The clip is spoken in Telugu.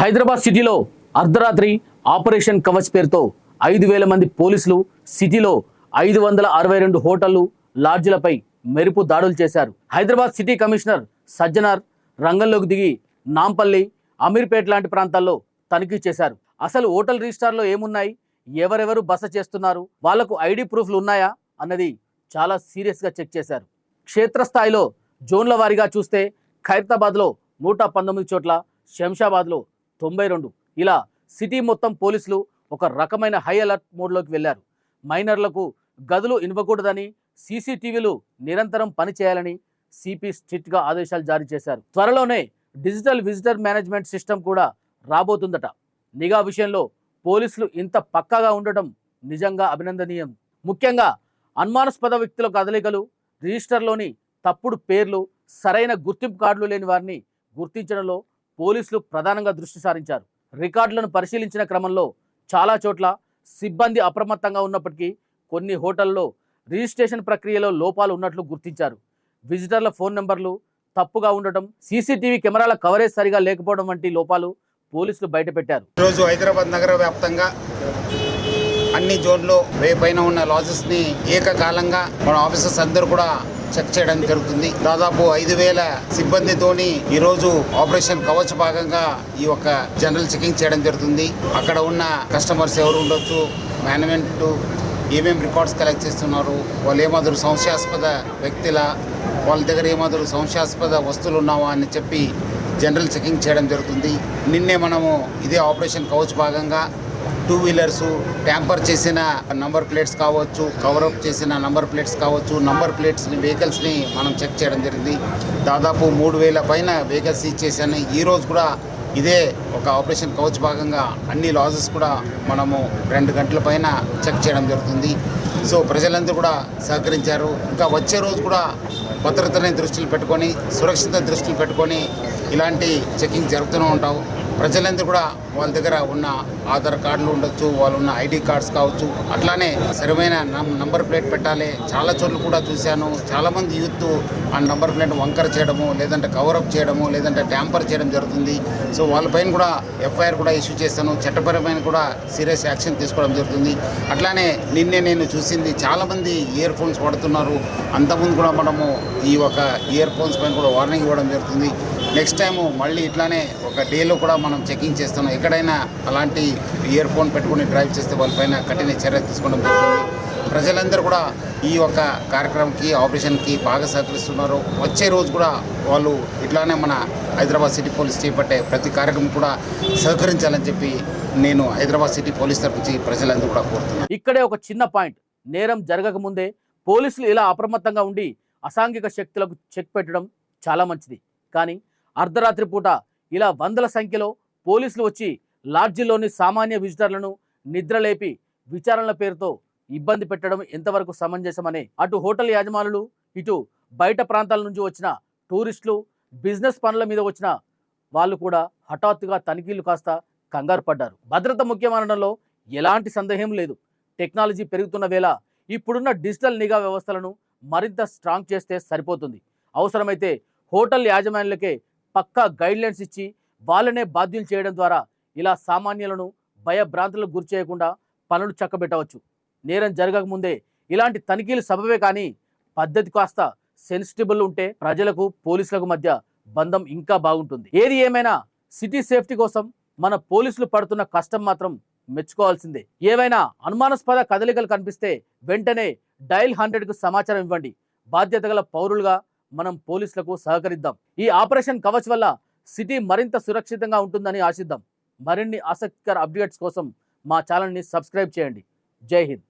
హైదరాబాద్ సిటీలో అర్ధరాత్రి ఆపరేషన్ కవచ్ పేరుతో 5,000 మంది పోలీసులు సిటీలో 562 హోటళ్లు లాడ్జిలపై మెరుపు దాడులు చేశారు. హైదరాబాద్ సిటీ కమిషనర్ సజ్జనార్ రంగంలోకి దిగి నాంపల్లి, అమీర్పేట్ లాంటి ప్రాంతాల్లో తనిఖీ చేశారు. అసలు హోటల్ రిజిస్టార్లో ఏమున్నాయి, ఎవరెవరు బస చేస్తున్నారు, వాళ్లకు ఐడి ప్రూఫ్లు ఉన్నాయా అన్నది చాలా సీరియస్గా చెక్ చేశారు. క్షేత్రస్థాయిలో జోన్ల వారీగా చూస్తే ఖైరతాబాద్లో 119 చోట్ల, శంషాబాద్లో 92, ఇలా సిటీ మొత్తం పోలీసులు ఒక రకమైన హై అలర్ట్ మోడ్లోకి వెళ్లారు. మైనర్లకు గదులు ఇవ్వకూడదని, సీసీటీవీలు నిరంతరం పనిచేయాలని సిపి స్ట్రిక్ట్గా ఆదేశాలు జారీ చేశారు. త్వరలోనే డిజిటల్ విజిటర్ మేనేజ్మెంట్ సిస్టమ్ కూడా రాబోతుందట. నిఘా విషయంలో పోలీసులు ఇంత పక్కాగా ఉండటం నిజంగా అభినందనీయం. ముఖ్యంగా అనుమానాస్పద వ్యక్తుల కదలికలు, రిజిస్టర్లోని తప్పుడు పేర్లు, సరైన గుర్తింపు కార్డులు లేని వారిని గుర్తించడంలో పోలీసులు ప్రధానంగా దృష్టి సారించారు. రికార్డులను పరిశీలించిన క్రమంలో చాలా చోట్ల సిబ్బంది అప్రమత్తంగా ఉన్నప్పటికీ కొన్ని హోటల్లో రిజిస్ట్రేషన్ ప్రక్రియలో లోపాలు ఉన్నట్లు గుర్తించారు. విజిటర్ల ఫోన్ నెంబర్లు తప్పుగా ఉండటం, సీసీటీవీ కెమెరాల కవరేజ్ సరిగా లేకపోవడం వంటి లోపాలు పోలీసులు బయటపెట్టారు. ఈరోజు హైదరాబాద్ నగర వ్యాప్తంగా అన్ని జోన్లో పైన ఉన్న లాజెస్ని ఏకకాలంగా మన ఆఫీసర్స్ అందరూ కూడా చెక్ చేయడం జరుగుతుంది. దాదాపు 5,000 సిబ్బందితోని ఈరోజు ఆపరేషన్ కవచ్ భాగంగా ఈ యొక్క జనరల్ చెకింగ్ చేయడం జరుగుతుంది. అక్కడ ఉన్న కస్టమర్స్ ఎవరు ఉండొచ్చు, మేనేజ్మెంట్ ఏమేమి రికార్డ్స్ కలెక్ట్ చేస్తున్నారు, వాళ్ళు ఏమాదిరి సంశయాస్పద వ్యక్తుల, వాళ్ళ దగ్గర ఏమాదిరి సంశయాస్పద వస్తువులు ఉన్నావా అని చెప్పి జనరల్ చెకింగ్ చేయడం జరుగుతుంది. నిన్నే మనము ఇదే ఆపరేషన్ కవచ్ భాగంగా 2 వీలర్స్ ట్యాంపర్ చేసిన నంబర్ ప్లేట్స్ కావచ్చు, కవరప్ చేసిన నంబర్ ప్లేట్స్ కావచ్చు, నంబర్ ప్లేట్స్ని వెహికల్స్ని మనం చెక్ చేయడం జరిగింది. దాదాపు 3,000 పైన వెహికల్స్ సీజ్ చేశాను. ఈరోజు కూడా ఇదే ఒక ఆపరేషన్ కవచ్ భాగంగా అన్ని లాజెస్ కూడా మనము 2 గంటల పైన చెక్ చేయడం జరుగుతుంది. సో ప్రజలందరూ కూడా సహకరించారు. ఇంకా వచ్చే రోజు కూడా భద్రతని దృష్టిలో పెట్టుకొని, సురక్షిత దృష్టిలో పెట్టుకొని ఇలాంటి చెకింగ్ జరుగుతూనే ఉంటావు. ప్రజలందరూ కూడా వాళ్ళ దగ్గర ఉన్న ఆధార్ కార్డులు ఉండొచ్చు, వాళ్ళు ఉన్న ఐడి కార్డ్స్ కావచ్చు, అట్లానే సరైన నంబర్ ప్లేట్ పెట్టాలి. చాలా చోట్ల కూడా చూశాను, చాలామంది యూత్ ఆ నంబర్ ప్లేట్ వంకర చేయడము, లేదంటే కవరప్ చేయడము, లేదంటే ట్యాంపర్ చేయడం జరుగుతుంది. సో వాళ్ళపైన కూడా ఎఫ్ఐఆర్ కూడా ఇష్యూ చేస్తాను, చట్టపరమైన కూడా సీరియస్ యాక్షన్ తీసుకోవడం జరుగుతుంది. అట్లానే నిన్నే నేను చూసింది చాలామంది ఇయర్ ఫోన్స్ వాడుతున్నారు. అంతకుముందు కూడా మనము ఈ ఒక ఇయర్ ఫోన్స్ పైన కూడా వార్నింగ్ ఇవ్వడం జరుగుతుంది. నెక్స్ట్ టైము మళ్ళీ ఇట్లానే ఒక డేలో కూడా మనం చెకింగ్ చేస్తున్నాం. ఎక్కడైనా అలాంటి ఇయర్ ఫోన్ పెట్టుకుని డ్రైవ్ చేస్తే వాళ్ళపైన కఠిన చర్య తీసుకోవడం జరుగుతుంది. ప్రజలందరూ కూడా ఈ యొక్క కార్యక్రమంకి, ఆపరేషన్కి బాగా సహకరిస్తున్నారు. వచ్చే రోజు కూడా వాళ్ళు ఇట్లానే మన హైదరాబాద్ సిటీ పోలీస్ చేపట్టే ప్రతి కార్యక్రమం కూడా సహకరించాలని చెప్పి నేను హైదరాబాద్ సిటీ పోలీస్ తరఫు నుంచి ప్రజలందరూ కూడా కోరుతున్నాను. ఇక్కడే ఒక చిన్న పాయింట్, నేరం జరగకముందే పోలీసులు ఇలా అప్రమత్తంగా ఉండి అసాంఘిక శక్తులకు చెక్ పెట్టడం చాలా మంచిది. కానీ అర్ధరాత్రి పూట ఇలా వందల సంఖ్యలో పోలీసులు వచ్చి లాడ్జిలోని సామాన్య విజిటర్లను నిద్రలేపి విచారణల పేరుతో ఇబ్బంది పెట్టడం ఎంతవరకు సమంజసమనే అటు హోటల్ యాజమానులు, ఇటు బయట ప్రాంతాల నుంచి వచ్చిన టూరిస్టులు, బిజినెస్ పనుల మీద వచ్చిన వాళ్ళు కూడా హఠాత్తుగా తనిఖీలు కాస్త కంగారు పడ్డారు. భద్రత ముఖ్యమనడంలో ఎలాంటి సందేహం లేదు. టెక్నాలజీ పెరుగుతున్న వేళ ఇప్పుడున్న డిజిటల్ నిఘా వ్యవస్థలను మరింత స్ట్రాంగ్ చేస్తే సరిపోతుంది. అవసరమైతే హోటల్ యాజమాన్యులకే పక్కా గైడ్లైన్స్ ఇచ్చి వాళ్ళనే బాధ్యులు చేయడం ద్వారా ఇలా సామాన్యులను భయభ్రాంతులకు గురి చేయకుండా పనులు చక్కబెట్టవచ్చు. నేరం జరగకముందే ఇలాంటి తనిఖీలు సబబే, కానీ పద్ధతి కాస్త సెన్సిటిబుల్ ఉంటే ప్రజలకు పోలీసులకు మధ్య బంధం ఇంకా బాగుంటుంది. ఏది ఏమైనా సిటీ సేఫ్టీ కోసం మన పోలీసులు పడుతున్న కష్టం మాత్రం మెచ్చుకోవాల్సిందే. ఏవైనా అనుమానాస్పద కదలికలు కనిపిస్తే వెంటనే డయల్ 100కు సమాచారం ఇవ్వండి. బాధ్యత గల పౌరులుగా మనం పోలీసులకు సహకరిద్దాం. ఈ ఆపరేషన్ కవచ్ వల్ల సిటీ మరింత సురక్షితంగా ఉంటుందని ఆశిద్దాం. మరిన్ని ఆసక్తికర అప్డేట్స్ కోసం మా ఛానల్ని సబ్స్క్రైబ్ చేయండి. జై హింద్.